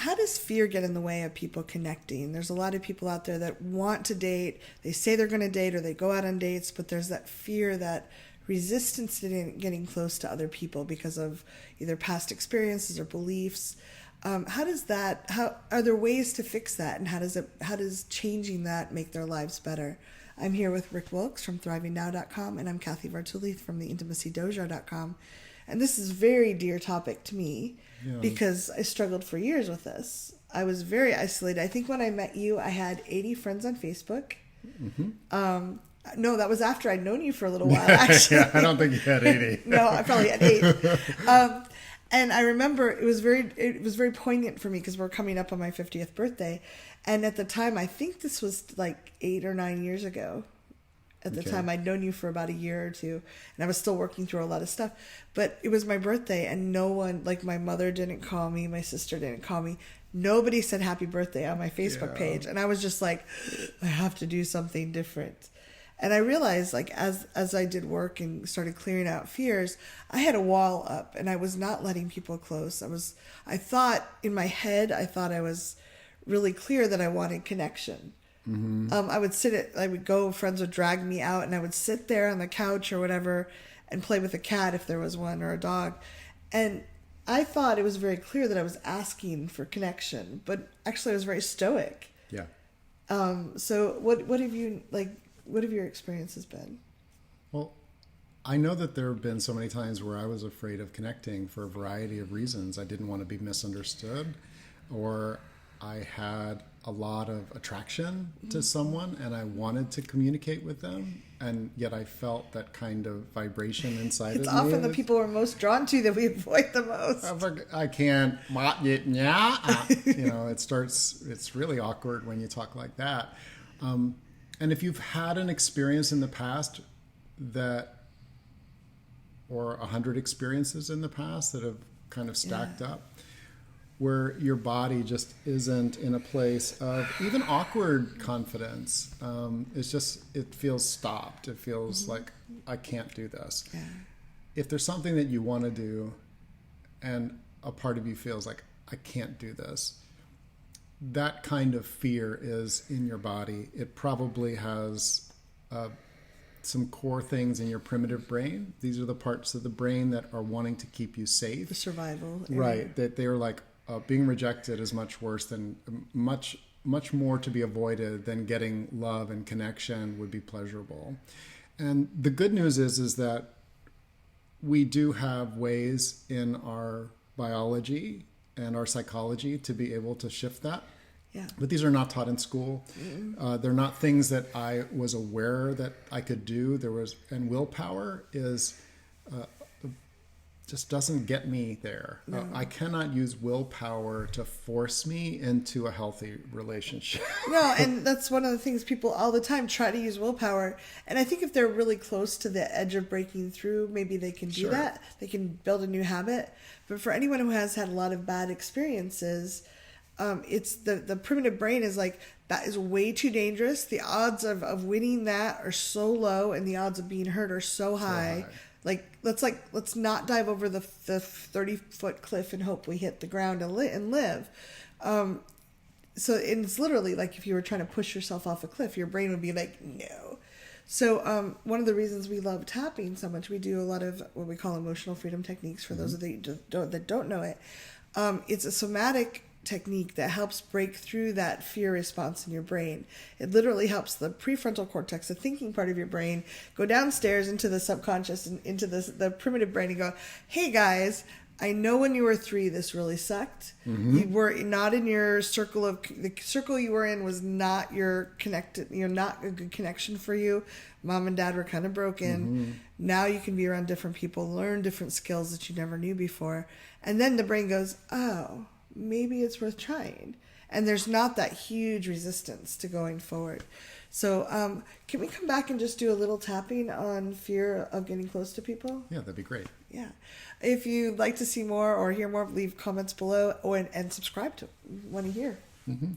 how does fear get in the way of people connecting? There's a lot of people out there that want to date. They say they're going to date or they go out on dates, but there's that fear, that resistance to getting close to other people because of either past experiences or beliefs. How are there ways to fix that? And how does changing that make their lives better? I'm here with Rick Wilkes from thrivingnow.com, and I'm Kathy Vartuli from theintimacydojo.com. And this is a very dear topic to me because I struggled for years with this. I was very isolated. I think when I met you, I had 80 friends on Facebook. Mm-hmm. No, that was after I'd known you for a little while, actually. Yeah, I don't think you had 80. No, I probably had 8. And I remember it was very poignant for me because we're coming up on my 50th birthday. And at the time, I think this was like 8 or 9 years ago. At the time, I'd known you for about a year or two, and I was still working through a lot of stuff. But it was my birthday, and no one, like my mother didn't call me, my sister didn't call me. Nobody said happy birthday on my Facebook page. And I was just like, I have to do something different. And I realized, like, as I did work and started clearing out fears, I had a wall up, and I was not letting people close. I thought in my head, I was really clear that I wanted connection. Mm-hmm. I would go, friends would drag me out, and I would sit there on the couch or whatever and play with a cat if there was one, or a dog. And I thought it was very clear that I was asking for connection, but actually I was very stoic. Yeah. So what have your experiences been? Well, I know that there have been so many times where I was afraid of connecting for a variety of reasons. I didn't want to be misunderstood, or I had a lot of attraction to someone and I wanted to communicate with them, and yet I felt that kind of vibration inside of me. It's often the people we're most drawn to that we avoid the most. I can't, it's really awkward when you talk like that. And if you've had an experience in the past or 100 experiences in the past that have kind of stacked up, where your body just isn't in a place of even awkward confidence. It feels stopped. It feels like, I can't do this. Yeah. If there's something that you want to do and a part of you feels like, I can't do this, that kind of fear is in your body. It probably has some core things in your primitive brain. These are the parts of the brain that are wanting to keep you safe. The survival area. Right. That they are like, being rejected is much worse than much more to be avoided than getting love and connection would be pleasurable. And the good news is that we do have ways in our biology and our psychology to be able to shift that. Yeah. But these are not taught in school. They're not things that I was aware that I could do. And willpower is just doesn't get me there. No. I cannot use willpower to force me into a healthy relationship. No, and that's one of the things people all the time try to use willpower. And I think if they're really close to the edge of breaking through, maybe they can do that. They can build a new habit. But for anyone who has had a lot of bad experiences, it's the primitive brain is like, that is way too dangerous. The odds of winning that are so low, and the odds of being hurt are so high. Let's not dive over the 30-foot cliff and hope we hit the ground and live. So it's literally like if you were trying to push yourself off a cliff, your brain would be like, no. So one of the reasons we love tapping so much, we do a lot of what we call emotional freedom techniques for those that don't know it. It's a somatic technique that helps break through that fear response in your brain. It literally helps the prefrontal cortex, the thinking part of your brain, go downstairs into the subconscious and into the primitive brain and go, hey guys, I know when you were 3, this really sucked. Mm-hmm. You were not in your the circle you were in was not not a good connection for you. Mom and dad were kind of broken. Mm-hmm. Now you can be around different people, learn different skills that you never knew before. And then the brain goes, oh, maybe it's worth trying. And there's not that huge resistance to going forward. So can we come back and just do a little tapping on fear of getting close to people? Yeah, that'd be great. Yeah. If you'd like to see more or hear more, leave comments below and subscribe to want to hear. Mm-hmm.